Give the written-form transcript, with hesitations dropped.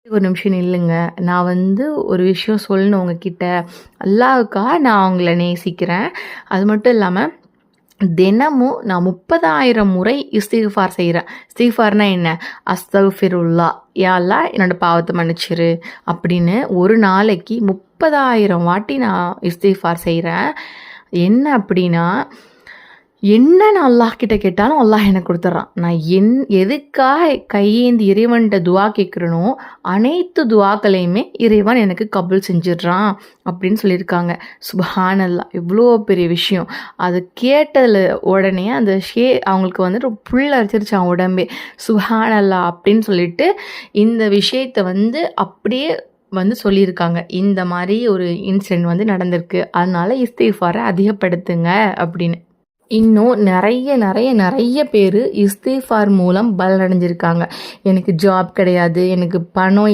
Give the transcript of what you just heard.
ஒரு நிமிஷம் நில்லுங்க. நான் ஒரு விஷயம் சொல்லணும் உங்ககிட்ட. அல்லாஹ்வுக்காக நான் அவங்கள நேசிக்கிறேன். அது மட்டும் இல்லாம, தினமும் நான் 30,000 முறை இஸ்திக்ஃபார் செய்றேன். இஸ்திக்ஃபார்னா என்ன? அஸ்தக்ஃபிருல்லாஹ். யா அல்லாஹ் என்னோட பாவத்த மன்னிச்சிரு அப்படின்னு ஒரு நாளைக்கு 30,000 வாட்டி நான் இஸ்திக்ஃபார் செய்றேன். என்ன அப்படின்னா, என்ன நான் அல்லாஹ் கிட்ட கேட்டாலும் அல்லாஹ் எனக்கு குடுத்துட்றான். நான் எதுக்காக கையேந்தி இறைவன்ட்ட துஆ கேட்குறேனோ, அனைத்து துஆக்களையுமே இறைவன் எனக்கு கபூல் செஞ்சிடுறான் அப்படின்னு சொல்லியிருக்காங்க. சுப்ஹானல்லாஹ்! எவ்வளோ பெரிய விஷயம். அது கேட்டதில உடனே அந்த அவங்களுக்கு புல் அரிச்சிருச்சாம் உடம்பே. சுப்ஹானல்லாஹ்! அப்படின்னு சொல்லிட்டு இந்த விஷயத்த அப்படியே சொல்லியிருக்காங்க. இந்த மாரி ஒரு இன்சிடென்ட் நடந்திருக்கு. அதனால இஸ்திக்ஃபார அதிகப்படுத்துங்க அப்படின்னு. இன்னும் நெறைய பேரு இஸ்திக்ஃபார் மூலம் பலனடைஞ்சிருக்காங்க. எனக்கு ஜாப் கிடையாது, எனக்கு பணம்